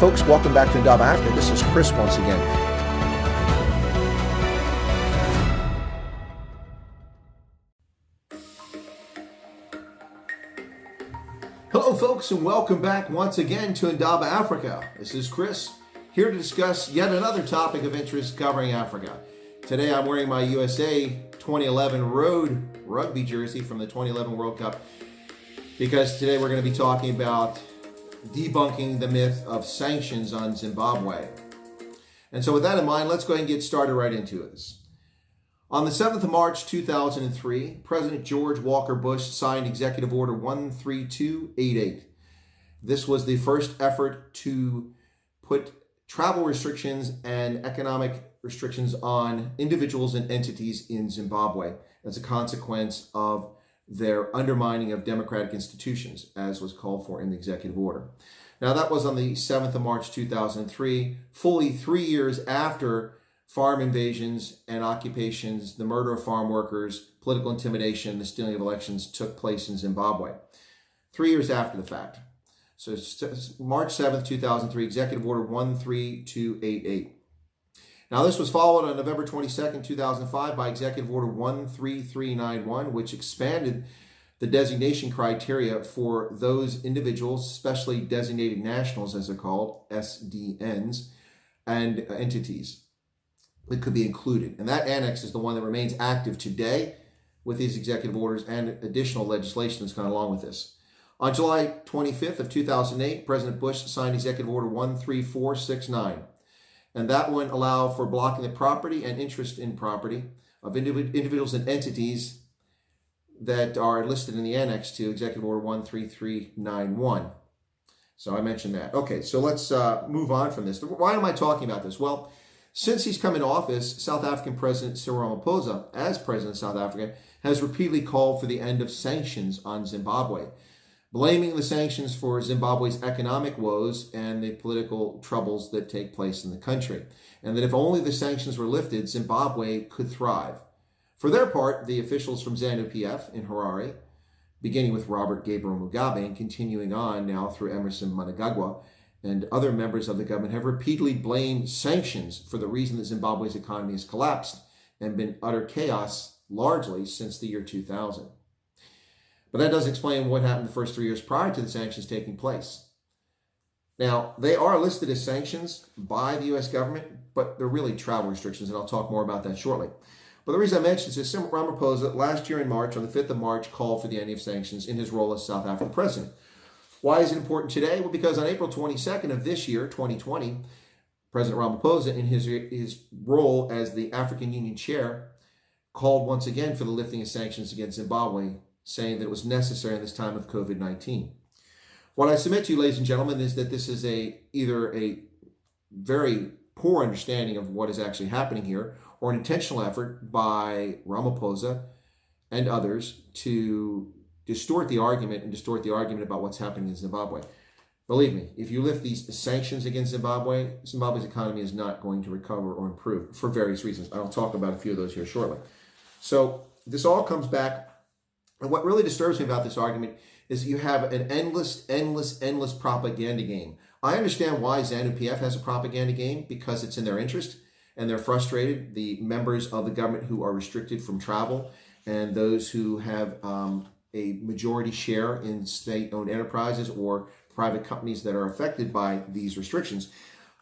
folks, welcome back to Zimbabwe Africa. This is Chris once again. Hello folks, and welcome back once again to Zimbabwe Africa. This is Chris, here to discuss yet another topic of interest covering Africa. Today I'm wearing my USA 2011 road rugby jersey from the 2011 World Cup because today we're going to be talking about debunking the myth of sanctions on Zimbabwe. And so with that in mind, let's go ahead and get started right into this. On the 7th of March 2003, President George Walker Bush signed Executive Order 13288. This was the first effort to put travel restrictions and economic restrictions on individuals and entities in Zimbabwe as a consequence of their undermining of democratic institutions, as was called for in the executive order. Now, that was on the 7th of March 2003, fully 3 years after farm invasions and occupations, the murder of farm workers, political intimidation, the stealing of elections took place in Zimbabwe. 3 years after the fact. So March 7th, 2003, Executive Order 13288. Now, this was followed on November 22nd, 2005 by Executive Order 13391, which expanded the designation criteria for those individuals, especially designated nationals, as they're called, SDNs, and entities that could be included. And that annex is the one that remains active today with these executive orders and additional legislation that's gone along with this. On July 25th of 2008, President Bush signed Executive Order 13469. And that one allowed for blocking the property and interest in property of individuals and entities that are listed in the annex to Executive Order 13391. So I mentioned that. Okay, so let's move on from this. Why am I talking about this? Well, since he's come into office, South African President Cyril Ramaphosa, as President of South Africa, has repeatedly called for the end of sanctions on Zimbabwe, blaming the sanctions for Zimbabwe's economic woes and the political troubles that take place in the country, and that if only the sanctions were lifted, Zimbabwe could thrive. For their part, the officials from ZANU-PF in Harare, beginning with Robert Gabriel Mugabe and continuing on now through Emerson Mnangagwa and other members of the government, have repeatedly blamed sanctions for the reason that Zimbabwe's economy has collapsed and been utter chaos largely since the year 2000. But that doesn't explain what happened the first 3 years prior to the sanctions taking place. Now, they are listed as sanctions by the U.S. government, but they're really travel restrictions, and I'll talk more about that shortly. But the reason I mention this is Cyril Ramaphosa last year in March, on the 5th of March, called for the ending of sanctions in his role as South African president. Why is it important today? Well, because on April 22nd of this year, 2020, President Ramaphosa, in his role as the African Union chair, called once again for the lifting of sanctions against Zimbabwe, saying that it was necessary in this time of COVID-19. What I submit to you, ladies and gentlemen, is that this is either a very poor understanding of what is actually happening here, or an intentional effort by Ramaphosa and others to distort the argument about what's happening in Zimbabwe. Believe me, if you lift these sanctions against Zimbabwe, Zimbabwe's economy is not going to recover or improve for various reasons. I'll talk about a few of those here shortly. So this all comes back. And what really disturbs me about this argument is that you have an endless propaganda game. I understand why ZANU-PF has a propaganda game, because it's in their interest and they're frustrated. The members of the government who are restricted from travel and those who have a majority share in state-owned enterprises or private companies that are affected by these restrictions,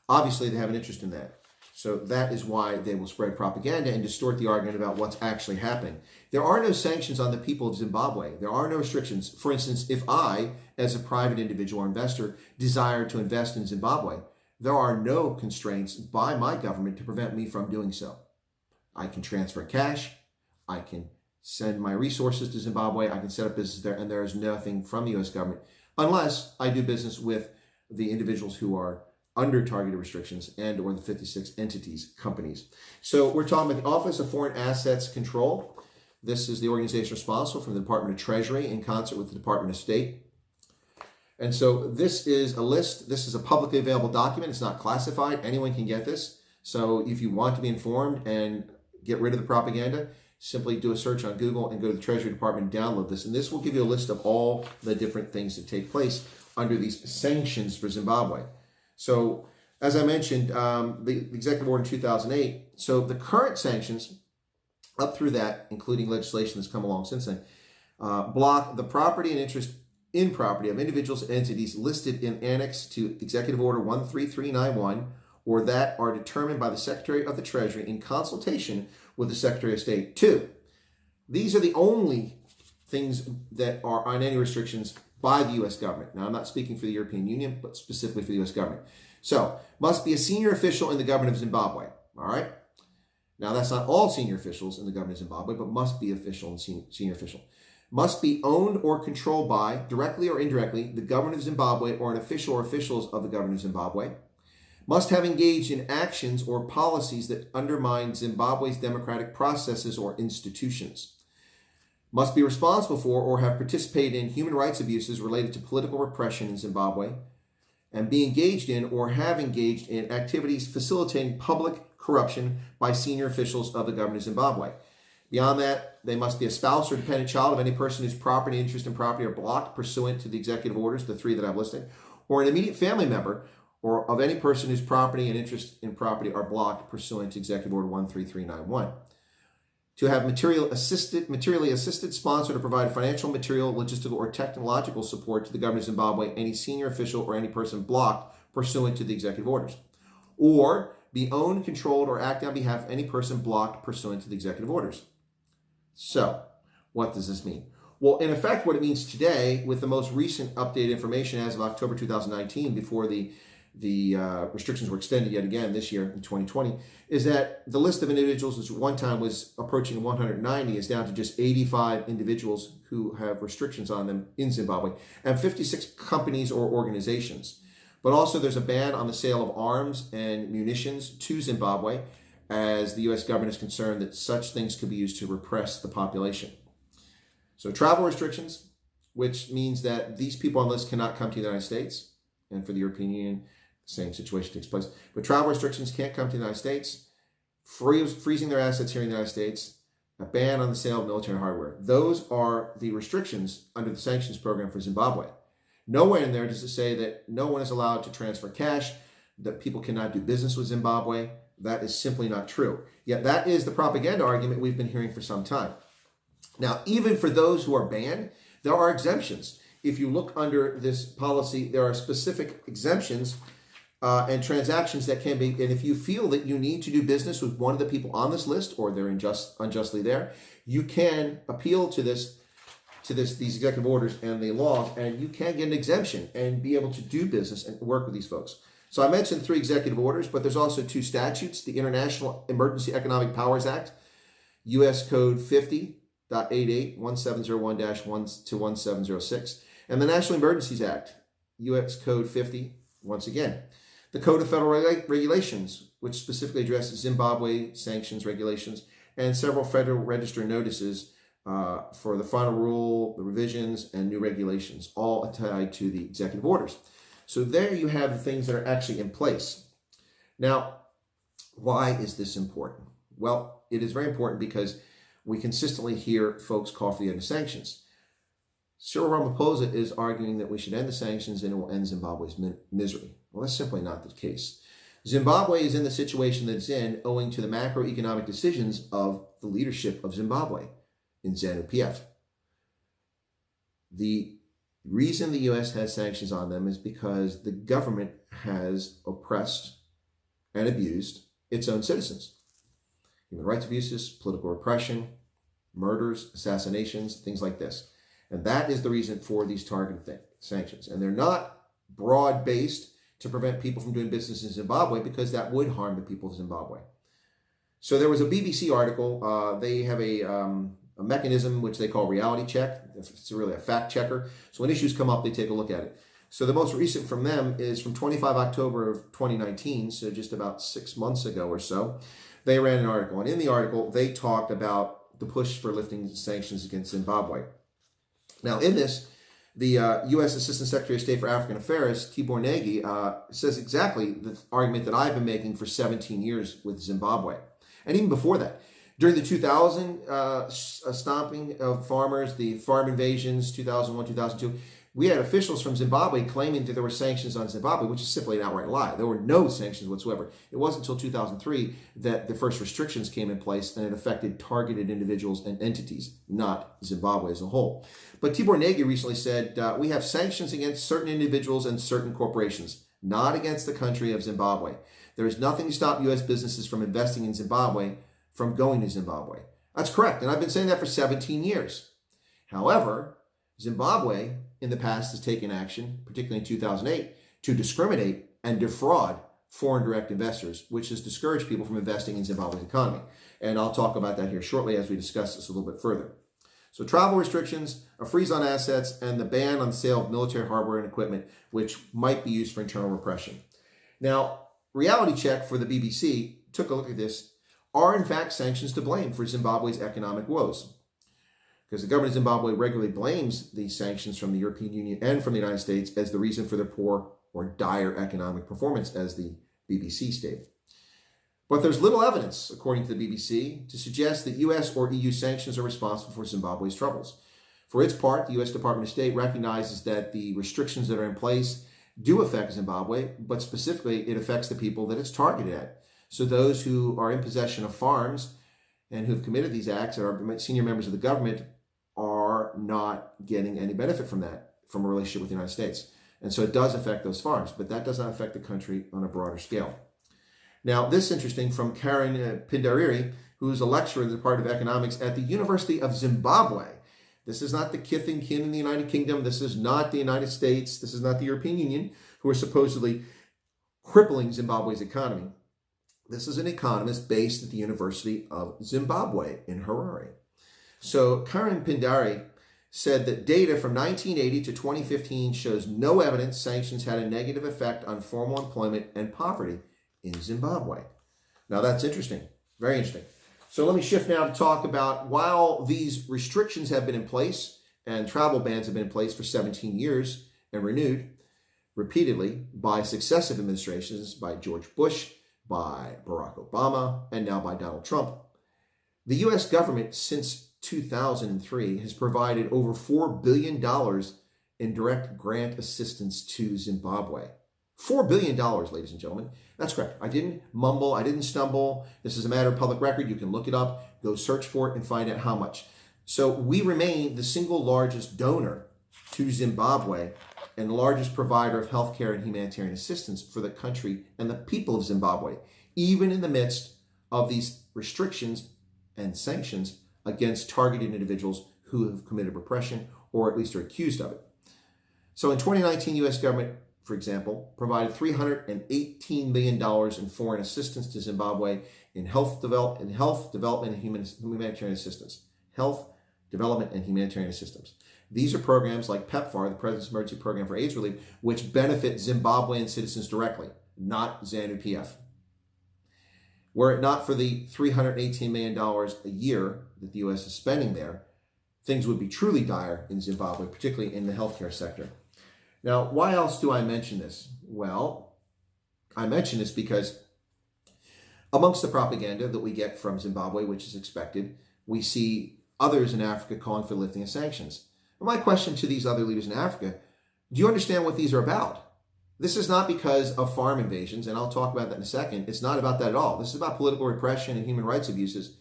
obviously they have an interest in that. So that is why they will spread propaganda and distort the argument about what's actually happening. There are no sanctions on the people of Zimbabwe. There are no restrictions. For instance, if I, as a private individual or investor, desire to invest in Zimbabwe, there are no constraints by my government to prevent me from doing so. I can transfer cash. I can send my resources to Zimbabwe. I can set up business there, and there is nothing from the U.S. government unless I do business with the individuals who are under targeted restrictions and or the 56 entities, companies. So we're talking about the Office of Foreign Assets Control. This is the organization responsible from the Department of Treasury in concert with the Department of State. And so this is a list. This is a publicly available document. It's not classified. Anyone can get this. So if you want to be informed and get rid of the propaganda, simply do a search on Google and go to the Treasury Department and download this. And this will give you a list of all the different things that take place under these sanctions for Zimbabwe. So, as I mentioned, the executive order in 2008, so the current sanctions, up through that, including legislation that's come along since then, block the property and interest in property of individuals and entities listed in Annex to Executive Order 13391, or that are determined by the Secretary of the Treasury in consultation with the Secretary of State. 2, these are the only things that are on any restrictions by the U.S. government. Now, I'm not speaking for the European Union, but specifically for the U.S. government. So, must be a senior official in the government of Zimbabwe. All right? Now, that's not all senior officials in the government of Zimbabwe, but must be official and senior official. Must be owned or controlled by, directly or indirectly, the government of Zimbabwe or an official or officials of the government of Zimbabwe. Must have engaged in actions or policies that undermine Zimbabwe's democratic processes or institutions. Must be responsible for or have participated in human rights abuses related to political repression in Zimbabwe, and be engaged in or have engaged in activities facilitating public corruption by senior officials of the government of Zimbabwe. Beyond that, they must be a spouse or dependent child of any person whose property, interest, and property are blocked pursuant to the executive orders, the 3 that I've listed, or an immediate family member or of any person whose property and interest in property are blocked pursuant to Executive Order 13391. To have materially assisted, sponsored, or provide financial, material, logistical, or technological support to the government of Zimbabwe, any senior official or any person blocked pursuant to the executive orders. Or be owned, controlled, or act on behalf of any person blocked pursuant to the executive orders. So, what does this mean? Well, in effect, what it means today, with the most recent updated information as of October 2019, before the restrictions were extended yet again this year in 2020, is that the list of individuals, which at one time was approaching 190, is down to just 85 individuals who have restrictions on them in Zimbabwe, and 56 companies or organizations. But also there's a ban on the sale of arms and munitions to Zimbabwe, as the U.S. government is concerned that such things could be used to repress the population. So travel restrictions, which means that these people on the list cannot come to the United States, and for the European Union, the same situation takes place. But travel restrictions, can't come to the United States, freezing their assets here in the United States, a ban on the sale of military hardware. Those are the restrictions under the sanctions program for Zimbabwe. Nowhere in there does it say that no one is allowed to transfer cash, that people cannot do business with Zimbabwe. That is simply not true. Yet that is the propaganda argument we've been hearing for some time. Now, even for those who are banned, there are exemptions. If you look under this policy, there are specific exemptions and transactions that can be, and if you feel that you need to do business with one of the people on this list, or they're unjustly there, you can appeal to these executive orders and the laws, and you can get an exemption and be able to do business and work with these folks. So I mentioned 3 executive orders, but there's also 2 statutes: the International Emergency Economic Powers Act, U.S. Code 50.88 1701-1 to 1706, and the National Emergencies Act, U.S. Code 50, once again. The Code of Federal Regulations, which specifically addresses Zimbabwe sanctions regulations, and several Federal Register notices for the final rule, the revisions, and new regulations, all tied to the executive orders. So there you have the things that are actually in place. Now, why is this important? Well, it is very important because we consistently hear folks call for the end of sanctions. Cyril Ramaphosa is arguing that we should end the sanctions and it will end Zimbabwe's misery. Well, that's simply not the case. Zimbabwe is in the situation that it's in owing to the macroeconomic decisions of the leadership of Zimbabwe in ZANU-PF. The reason the U.S. has sanctions on them is because the government has oppressed and abused its own citizens. Human rights abuses, political repression, murders, assassinations, things like this. And that is the reason for these targeted sanctions. And they're not broad-based to prevent people from doing business in Zimbabwe, because that would harm the people of Zimbabwe. So there was a BBC article. They have a mechanism which they call reality check. It's really a fact checker. So when issues come up, they take a look at it. So the most recent from them is from 25 October of 2019, so just about 6 months ago or so. They ran an article, and in the article, they talked about the push for lifting sanctions against Zimbabwe. Now, in this, the U.S. Assistant Secretary of State for African Affairs, Tibor Nagy, says exactly the argument that I've been making for 17 years with Zimbabwe. And even before that, during the 2000 stomping of farmers, the farm invasions, 2001, 2002, we had officials from Zimbabwe claiming that there were sanctions on Zimbabwe, which is simply an outright lie. There were no sanctions whatsoever. It wasn't until 2003 that the first restrictions came in place, and it affected targeted individuals and entities, not Zimbabwe as a whole. But Tibor Nagy recently said, we have sanctions against certain individuals and certain corporations, not against the country of Zimbabwe. There is nothing to stop U.S. businesses from investing in Zimbabwe from going to Zimbabwe. That's correct, and I've been saying that for 17 years. However, Zimbabwe in the past has taken action, particularly in 2008, to discriminate and defraud foreign direct investors, which has discouraged people from investing in Zimbabwe's economy. And I'll talk about that here shortly as we discuss this a little bit further. So travel restrictions, a freeze on assets, and the ban on the sale of military hardware and equipment, which might be used for internal repression. Now, reality check for the BBC took a look at this. Are in fact sanctions to blame for Zimbabwe's economic woes? Because the government of Zimbabwe regularly blames these sanctions from the European Union and from the United States as the reason for their poor or dire economic performance, as the BBC stated. But there's little evidence, according to the BBC, to suggest that U.S. or EU sanctions are responsible for Zimbabwe's troubles. For its part, the U.S. Department of State recognizes that the restrictions that are in place do affect Zimbabwe, but specifically it affects the people that it's targeted at. So those who are in possession of farms and who have committed these acts and are senior members of the government are not getting any benefit from that, from a relationship with the United States. And so it does affect those farms, but that does not affect the country on a broader scale. Now, this is interesting from Karen Pindariri, who's a lecturer in the Department of Economics at the University of Zimbabwe. This is not the kith and kin in the United Kingdom. This is not the United States. This is not the European Union, who are supposedly crippling Zimbabwe's economy. This is an economist based at the University of Zimbabwe in Harare. So Karen Pindari said that data from 1980 to 2015 shows no evidence sanctions had a negative effect on formal employment and poverty in Zimbabwe. Now that's interesting, very interesting. So let me shift now to talk about, while these restrictions have been in place and travel bans have been in place for 17 years and renewed repeatedly by successive administrations, by George Bush, by Barack Obama, and now by Donald Trump, the U.S. government since 2003 has provided over $4 billion in direct grant assistance to Zimbabwe. $4 billion, ladies and gentlemen. That's correct. I didn't mumble. I didn't stumble. This is a matter of public record. You can look it up, go search for it, and find out how much. So we remain the single largest donor to Zimbabwe and the largest provider of healthcare and humanitarian assistance for the country and the people of Zimbabwe, even in the midst of these restrictions and sanctions against targeted individuals who have committed repression or at least are accused of it. So in 2019, U.S. government, for example, provided $318 million in foreign assistance to Zimbabwe in health development, and humanitarian assistance. Health, development, and humanitarian assistance. These are programs like PEPFAR, the President's Emergency Program for AIDS Relief, which benefit Zimbabwean citizens directly, not ZANU-PF. Were it not for the $318 million a year that the U.S. is spending there, things would be truly dire in Zimbabwe, particularly in the healthcare sector. Now, why else do I mention this? Well, I mention this because amongst the propaganda that we get from Zimbabwe, which is expected, we see others in Africa calling for lifting of sanctions. And my question to these other leaders in Africa, do you understand what these are about? This is not because of farm invasions, and I'll talk about that in a second. It's not about that at all. This is about political repression and human rights abuses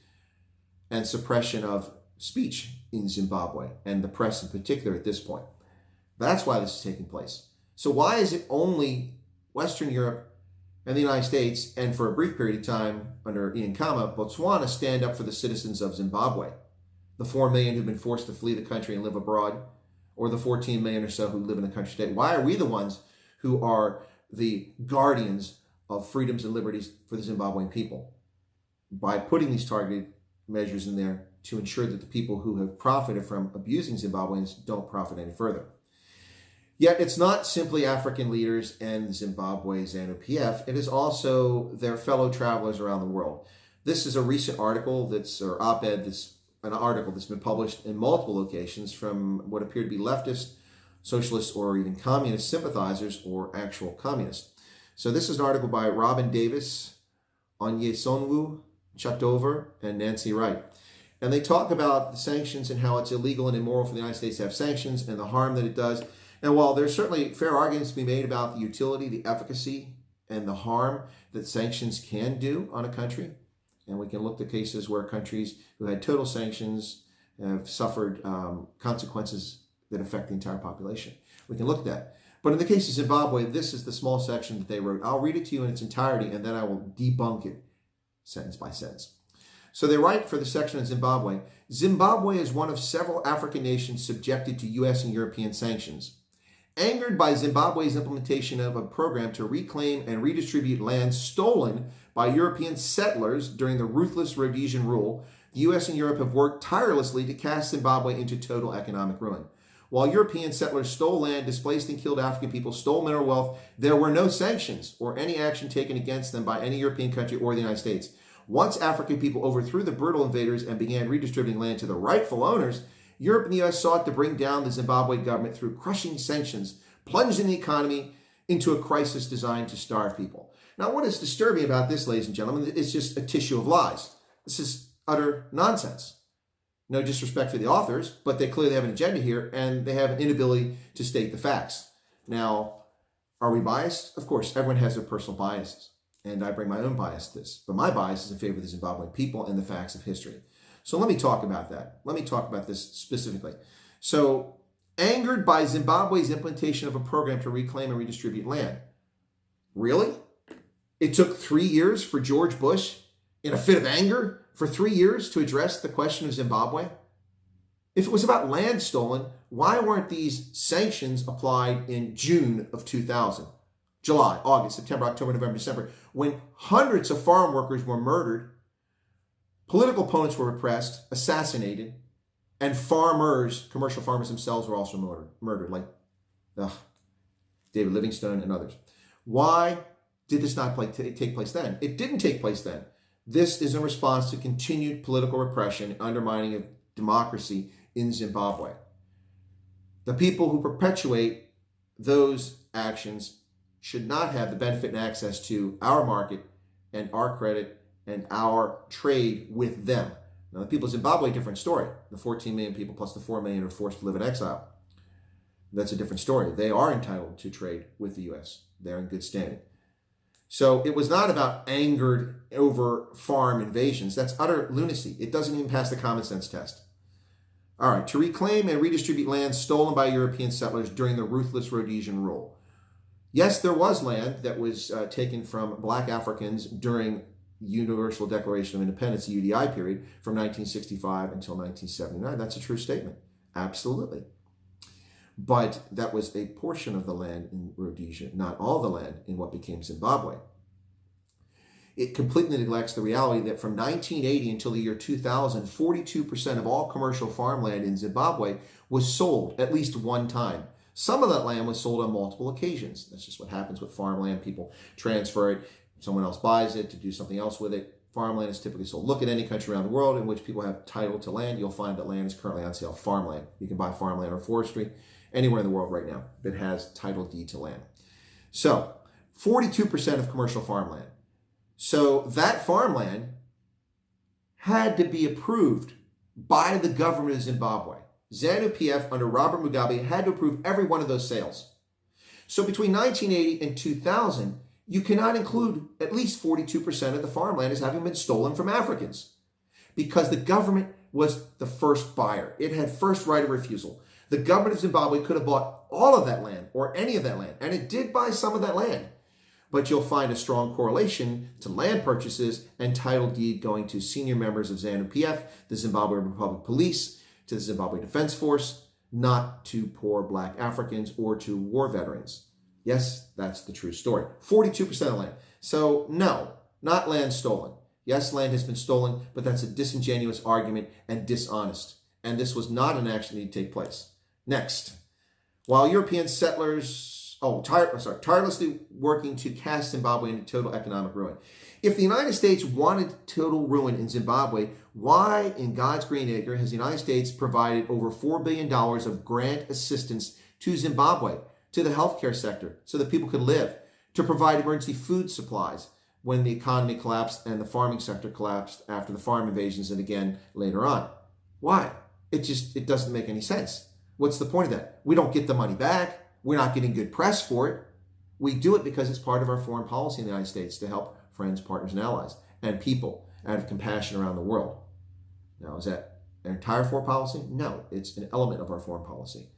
and suppression of speech in Zimbabwe, and the press in particular at this point. That's why this is taking place. So why is it only Western Europe and the United States, and for a brief period of time under Ian Khama, Botswana, stand up for the citizens of Zimbabwe? The 4 million who've been forced to flee the country and live abroad, or the 14 million or so who live in the country today. Why are we the ones who are the guardians of freedoms and liberties for the Zimbabwean people? By putting these targeted measures in there to ensure that the people who have profited from abusing Zimbabweans don't profit any further. Yet it's not simply African leaders and Zimbabwe's ZANU-PF, it is also their fellow travelers around the world. This is a recent article an article that's been published in multiple locations from what appear to be leftist, socialist, or even communist sympathizers or actual communists. So this is an article by Robin Davis, Onyesonwu Chatover, and Nancy Wright. And they talk about the sanctions and how it's illegal and immoral for the United States to have sanctions and the harm that it does. And while there's certainly fair arguments to be made about the utility, the efficacy, and the harm that sanctions can do on a country, and we can look at cases where countries who had total sanctions have suffered consequences that affect the entire population. We can look at that. But in the case of Zimbabwe, this is the small section that they wrote. I'll read it to you in its entirety, and then I will debunk it sentence by sentence. So they write for the section on Zimbabwe, Zimbabwe is one of several African nations subjected to U.S. and European sanctions. Angered by Zimbabwe's implementation of a program to reclaim and redistribute land stolen by European settlers during the ruthless Rhodesian rule, the U.S. and Europe have worked tirelessly to cast Zimbabwe into total economic ruin. While European settlers stole land, displaced and killed African people, stole mineral wealth, there were no sanctions or any action taken against them by any European country or the United States. Once African people overthrew the brutal invaders and began redistributing land to the rightful owners, Europe and the U.S. sought to bring down the Zimbabwe government through crushing sanctions, plunging the economy into a crisis designed to starve people. Now, what is disturbing about this, ladies and gentlemen, is just a tissue of lies. This is utter nonsense. No disrespect for the authors, but they clearly have an agenda here, and they have an inability to state the facts. Now, are we biased? Of course, everyone has their personal biases, and I bring my own bias to this. But my bias is in favor of the Zimbabwean people and the facts of history. So let me talk about that. Let me talk about this specifically. So, angered by Zimbabwe's implementation of a program to reclaim and redistribute land. Really? It took 3 years for George Bush, in a fit of anger, for 3 years to address the question of Zimbabwe? If it was about land stolen, why weren't these sanctions applied in June of 2000? July, August, September, October, November, December, when hundreds of farm workers were murdered, political opponents were repressed, assassinated, and farmers, commercial farmers themselves were also murdered like David Livingstone and others. Why did this not take place then? It didn't take place then. This is in response to continued political repression and undermining of democracy in Zimbabwe. The people who perpetuate those actions should not have the benefit and access to our market and our credit and our trade with them. Now, the people of Zimbabwe, different story. The 14 million people plus the 4 million are forced to live in exile. That's a different story. They are entitled to trade with the U.S. They're in good standing. So it was not about angered over farm invasions. That's utter lunacy. It doesn't even pass the common sense test. All right, to reclaim and redistribute land stolen by European settlers during the ruthless Rhodesian rule. Yes, there was land that was taken from black Africans during Universal Declaration of Independence, the UDI period, from 1965 until 1979. That's a true statement. Absolutely. But that was a portion of the land in Rhodesia, not all the land in what became Zimbabwe. It completely neglects the reality that from 1980 until the year 2000, 42% of all commercial farmland in Zimbabwe was sold at least one time. Some of that land was sold on multiple occasions. That's just what happens with farmland. People transfer it, someone else buys it to do something else with it. Farmland is typically sold. Look at any country around the world in which people have title to land. You'll find that land is currently on sale. Farmland. You can buy farmland or forestry anywhere in the world right now that has title deed to land. So 42% of commercial farmland. So that farmland had to be approved by the government of Zimbabwe. ZANU-PF under Robert Mugabe had to approve every one of those sales. So between 1980 and 2000, you cannot include at least 42% of the farmland as having been stolen from Africans because the government was the first buyer. It had first right of refusal. The government of Zimbabwe could have bought all of that land or any of that land, and it did buy some of that land. But you'll find a strong correlation to land purchases and title deed going to senior members of ZANU-PF, the Zimbabwe Republic Police, to the Zimbabwe Defense Force, not to poor black Africans or to war veterans. Yes, that's the true story. 42% of land. So no, not land stolen. Yes, land has been stolen, but that's a disingenuous argument and dishonest. And this was not an action that needed to take place. Next, while European settlers, tirelessly working to cast Zimbabwe into total economic ruin. If the United States wanted total ruin in Zimbabwe, why in God's green acre has the United States provided over $4 billion of grant assistance to Zimbabwe, to the healthcare sector, so that people could live, to provide emergency food supplies when the economy collapsed and the farming sector collapsed after the farm invasions and again later on? Why? It doesn't make any sense. What's the point of that? We don't get the money back. We're not getting good press for it. We do it because it's part of our foreign policy in the United States to help friends, partners, and allies, and people out of compassion around the world. Now, is that an entire foreign policy? No, it's an element of our foreign policy.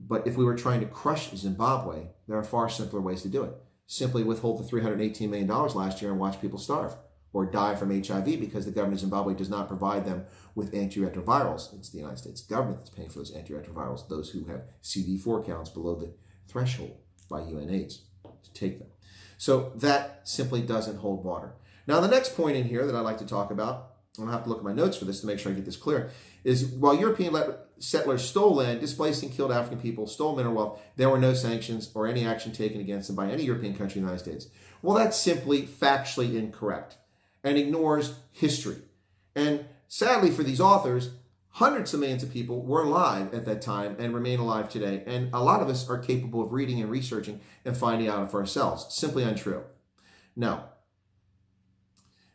But if we were trying to crush Zimbabwe, there are far simpler ways to do it. Simply withhold the $318 million last year and watch people starve or die from HIV because the government of Zimbabwe does not provide them with antiretrovirals. It's the United States government that's paying for those antiretrovirals, those who have CD4 counts below the threshold by UNAIDS to take them. So that simply doesn't hold water. Now, the next point in here that I'd like to talk about, I'm going to have to look at my notes for this to make sure I get this clear, is while European settlers stole land, displaced and killed African people, stole mineral wealth, there were no sanctions or any action taken against them by any European country in the United States. Well, that's simply factually incorrect and ignores history. And sadly for these authors, hundreds of millions of people were alive at that time and remain alive today. And a lot of us are capable of reading and researching and finding out for ourselves. Simply untrue. Now,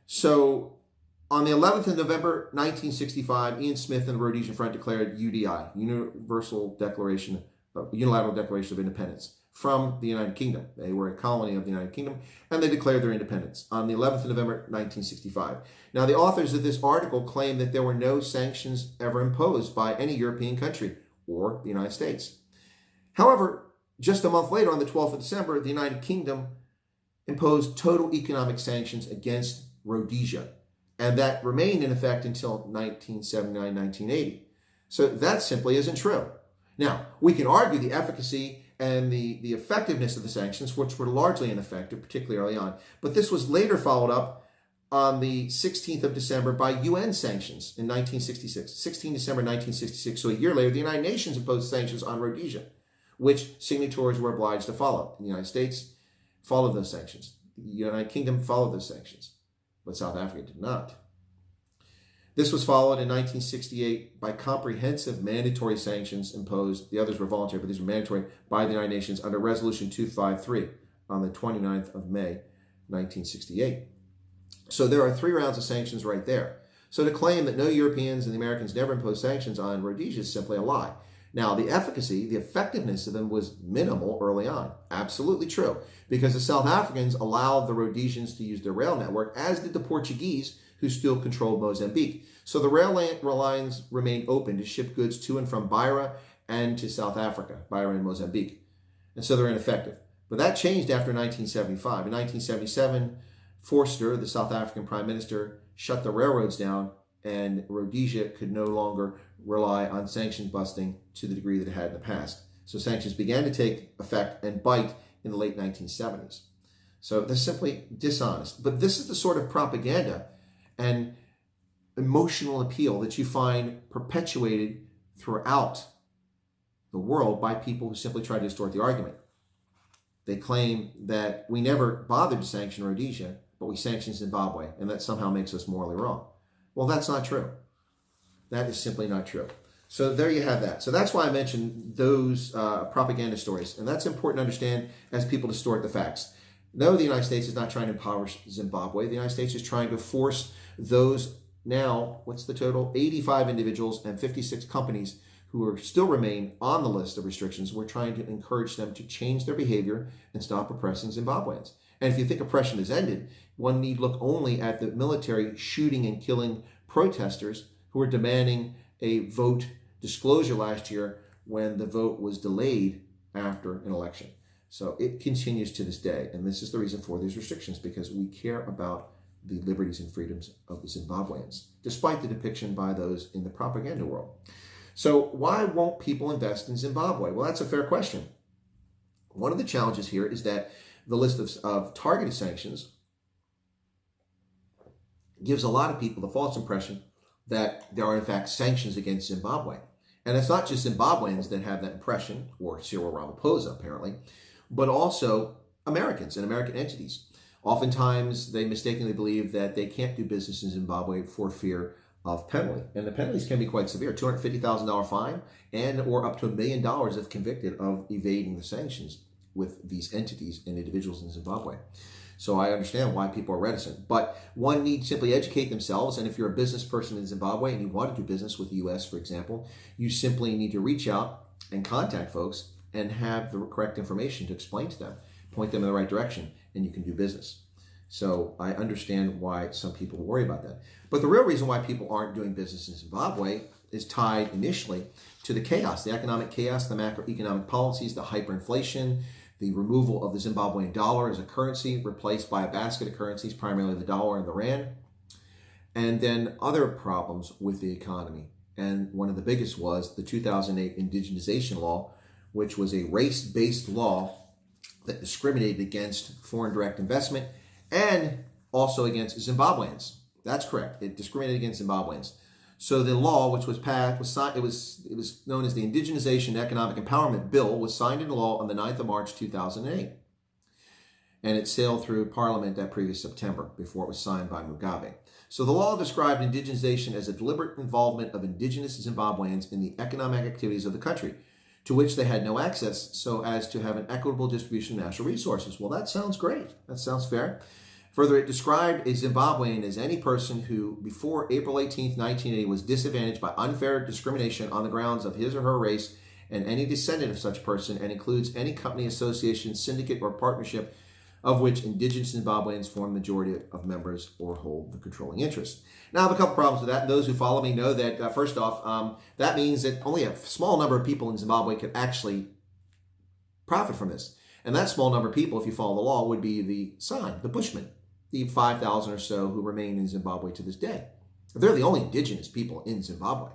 so on the 11th of November, 1965, Ian Smith and the Rhodesian Front declared UDI, Unilateral Declaration of Independence, from the United Kingdom. They were a colony of the United Kingdom, and they declared their independence on the 11th of November, 1965. Now, the authors of this article claim that there were no sanctions ever imposed by any European country or the United States. However, just a month later, on the 12th of December, the United Kingdom imposed total economic sanctions against Rhodesia, and that remained in effect until 1979-1980. So that simply isn't true. Now, we can argue the efficacy and the effectiveness of the sanctions, which were largely ineffective, particularly early on, but this was later followed up on the 16th of December by UN sanctions in 1966. 16 December 1966, so a year later, the United Nations imposed sanctions on Rhodesia, which signatories were obliged to follow. The United States followed those sanctions. The United Kingdom followed those sanctions, but South Africa did not. This was followed in 1968 by comprehensive mandatory sanctions imposed. The others were voluntary, but these were mandatory by the United Nations under Resolution 253 on the 29th of May, 1968. So there are 3 rounds of sanctions right there. So to claim that no Europeans and the Americans never imposed sanctions on Rhodesia is simply a lie. Now, the efficacy, the effectiveness of them was minimal early on. Absolutely true. Because the South Africans allowed the Rhodesians to use their rail network, as did the Portuguese, who still controlled Mozambique. So the rail lines remained open to ship goods to and from Beira and to South Africa, Beira and Mozambique. And so they're ineffective. But that changed after 1975. In 1977, Forster, the South African Prime Minister, shut the railroads down, and Rhodesia could no longer rely on sanction busting to the degree that it had in the past. So sanctions began to take effect and bite in the late 1970s. So they're simply dishonest. But this is the sort of propaganda and emotional appeal that you find perpetuated throughout the world by people who simply try to distort the argument. They claim that we never bothered to sanction Rhodesia, but we sanctioned Zimbabwe, and that somehow makes us morally wrong. Well, that's not true. That is simply not true. So there you have that. So that's why I mentioned those propaganda stories, and that's important to understand as people distort the facts. No, the United States is not trying to impoverish Zimbabwe. The United States is trying to force those now, what's the total? 85 individuals and 56 companies who are still remain on the list of restrictions. We're trying to encourage them to change their behavior and stop oppressing Zimbabweans. And if you think oppression has ended, one need look only at the military shooting and killing protesters who were demanding a vote disclosure last year when the vote was delayed after an election. So it continues to this day, and this is the reason for these restrictions, because we care about the liberties and freedoms of the Zimbabweans, despite the depiction by those in the propaganda world. So why won't people invest in Zimbabwe? Well, that's a fair question. One of the challenges here is that the list of targeted sanctions gives a lot of people the false impression that there are in fact sanctions against Zimbabwe. And it's not just Zimbabweans that have that impression, or Cyril Ramaphosa apparently, but also Americans and American entities. Oftentimes, they mistakenly believe that they can't do business in Zimbabwe for fear of penalty. And the penalties can be quite severe, $250,000 fine and or up to $1 million if convicted of evading the sanctions with these entities and individuals in Zimbabwe. So I understand why people are reticent. But one needs simply educate themselves. And if you're a business person in Zimbabwe and you want to do business with the U.S., for example, you simply need to reach out and contact folks and have the correct information to explain to them, point them in the right direction, and you can do business. So I understand why some people worry about that. But the real reason why people aren't doing business in Zimbabwe is tied initially to the chaos, the economic chaos, the macroeconomic policies, the hyperinflation, the removal of the Zimbabwean dollar as a currency, replaced by a basket of currencies, primarily the dollar and the rand, and then other problems with the economy. And one of the biggest was the 2008 indigenization law, which was a race-based law that discriminated against foreign direct investment and also against Zimbabweans. That's correct. It discriminated against Zimbabweans. So the law, which was passed, was signed, it was known as the Indigenization Economic Empowerment Bill, was signed into law on the 9th of March, 2008. And it sailed through Parliament that previous September before it was signed by Mugabe. So the law described indigenization as a deliberate involvement of indigenous Zimbabweans in the economic activities of the country, to which they had no access, so as to have an equitable distribution of natural resources. Well, that sounds great. That sounds fair. Further, it described a Zimbabwean as any person who, before April 18, 1980, was disadvantaged by unfair discrimination on the grounds of his or her race and any descendant of such person, and includes any company, association, syndicate, or partnership of which indigenous Zimbabweans form the majority of members or hold the controlling interest. Now, I have a couple problems with that. Those who follow me know that, first off, that means that only a small number of people in Zimbabwe could actually profit from this. And that small number of people, if you follow the law, would be the San, the Bushmen, the 5,000 or so who remain in Zimbabwe to this day. They're the only indigenous people in Zimbabwe.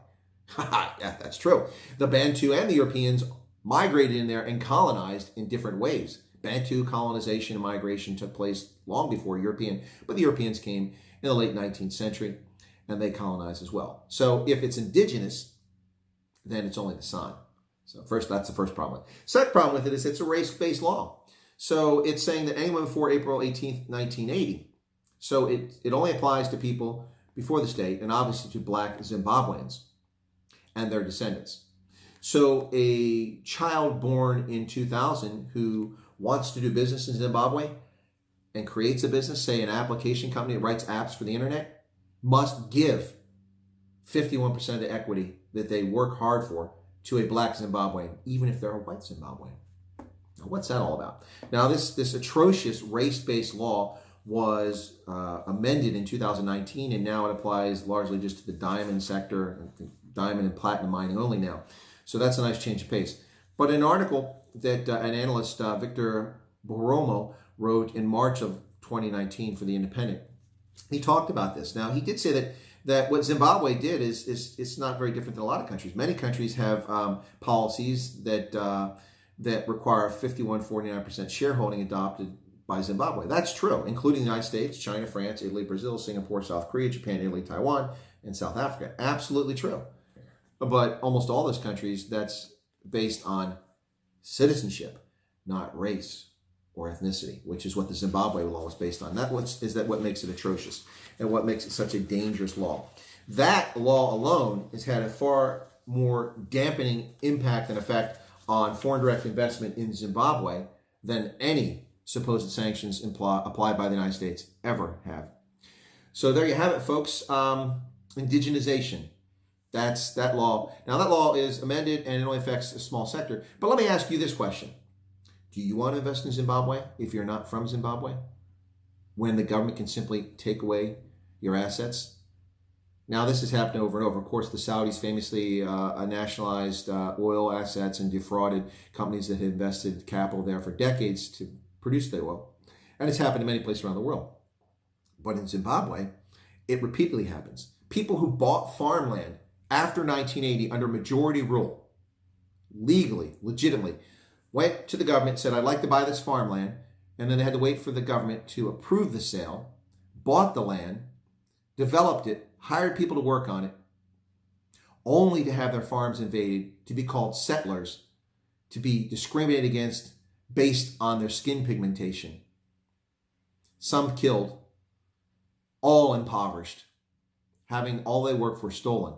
Yeah, that's true. The Bantu and the Europeans migrated in there and colonized in different ways. Bantu colonization and migration took place long before European, but the Europeans came in the late 19th century and they colonized as well. So if it's indigenous, then it's only the San. So that's the first problem. Second problem with it is it's a race-based law. So it's saying that anyone before April 18th, 1980. So it only applies to people before the state and obviously to Black Zimbabweans and their descendants. So a child born in 2000 who wants to do business in Zimbabwe and creates a business, say an application company that writes apps for the internet, must give 51% of the equity that they work hard for to a Black Zimbabwean, even if they're a white Zimbabwean. Now, what's that all about? Now, this atrocious race-based law was amended in 2019, and now it applies largely just to the diamond sector, diamond and platinum mining only now. So that's a nice change of pace. But an article that an analyst, Victor Boromo, wrote in March of 2019 for The Independent, he talked about this. Now, he did say that what Zimbabwe did is it's not very different than a lot of countries. Many countries have policies that require 51-49% shareholding adopted by Zimbabwe. That's true, including the United States, China, France, Italy, Brazil, Singapore, South Korea, Japan, Italy, Taiwan, and South Africa. Absolutely true. But almost all those countries, that's based on citizenship, not race or ethnicity, which is what the Zimbabwe law is based on. What makes it atrocious and what makes it such a dangerous law. That law alone has had a far more dampening impact and effect on foreign direct investment in Zimbabwe than any supposed sanctions applied by the United States ever have. So there you have it, folks. Indigenization. That's that law. Now, that law is amended and it only affects a small sector. But let me ask you this question. Do you want to invest in Zimbabwe if you're not from Zimbabwe? When the government can simply take away your assets? Now, this has happened over and over. Of course, the Saudis famously nationalized oil assets and defrauded companies that had invested capital there for decades to produce their oil. And it's happened in many places around the world. But in Zimbabwe, it repeatedly happens. People who bought farmland after 1980 under majority rule, legally, legitimately, went to the government, said, I'd like to buy this farmland, and then they had to wait for the government to approve the sale, bought the land, developed it, hired people to work on it, only to have their farms invaded, to be called settlers, to be discriminated against based on their skin pigmentation. Some killed, all impoverished, having all they worked for stolen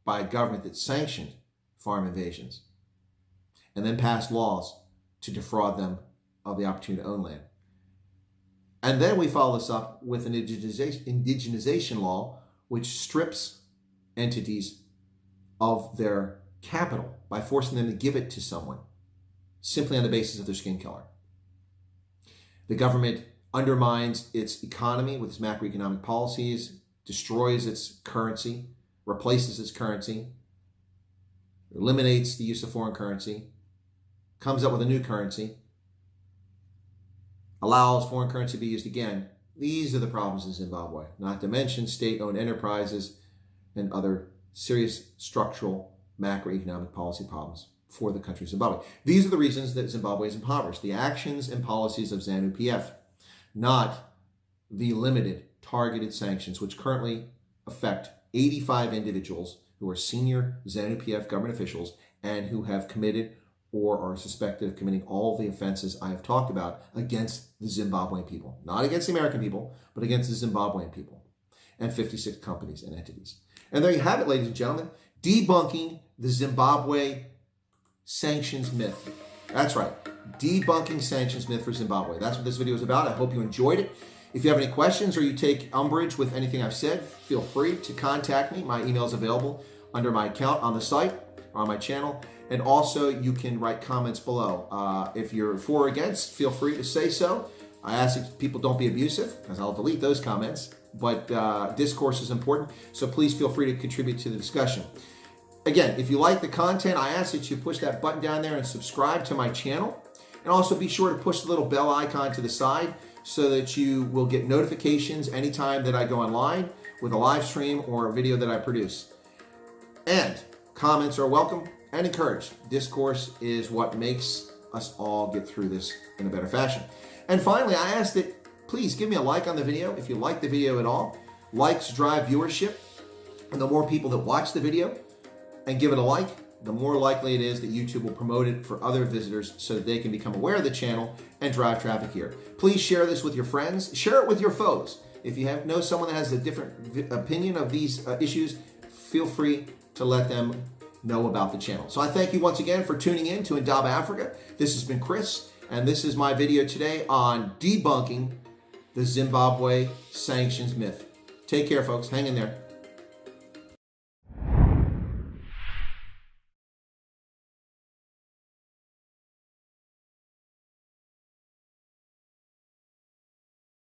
by a government that sanctioned farm invasions and then passed laws to defraud them of the opportunity to own land. And then we follow this up with an indigenization law, which strips entities of their capital by forcing them to give it to someone. simply on the basis of their skin color. The government undermines its economy with its macroeconomic policies, destroys its currency, replaces its currency, eliminates the use of foreign currency, comes up with a new currency, allows foreign currency to be used again. These are the problems in Zimbabwe, not to mention state-owned enterprises and other serious structural macroeconomic policy problems for the country of Zimbabwe. These are the reasons that Zimbabwe is impoverished. The actions and policies of ZANU-PF, not the limited targeted sanctions, which currently affect 85 individuals who are senior ZANU-PF government officials and who have committed or are suspected of committing all the offenses I have talked about against the Zimbabwean people. Not against the American people, but against the Zimbabwean people and 56 companies and entities. And there you have it, ladies and gentlemen, debunking the Zimbabwe sanctions myth. That's right, debunking sanctions myth for Zimbabwe. That's what this video is about. I hope you enjoyed it. If you have any questions or you take umbrage with anything I've said, feel free to contact me. My email is available under my account on the site or on my channel. And also, you can write comments below. If you're for or against, feel free to say so. I ask that people don't be abusive, because I'll delete those comments. But discourse is important, so please feel free to contribute to the discussion. Again, if you like the content, I ask that you push that button down there and subscribe to my channel. And also be sure to push the little bell icon to the side so that you will get notifications anytime that I go online with a live stream or a video that I produce. And comments are welcome and encouraged. Discourse is what makes us all get through this in a better fashion. And finally, I ask that please give me a like on the video if you like the video at all. Likes drive viewership, and the more people that watch the video and give it a like, the more likely it is that YouTube will promote it for other visitors so that they can become aware of the channel and drive traffic here. Please share this with your friends. Share it with your foes. If you know someone that has a different opinion of these issues, feel free to let them know about the channel. So I thank you once again for tuning in to Indaba Africa. This has been Chris, and this is my video today on debunking the Zimbabwe sanctions myth. Take care, folks. Hang in there.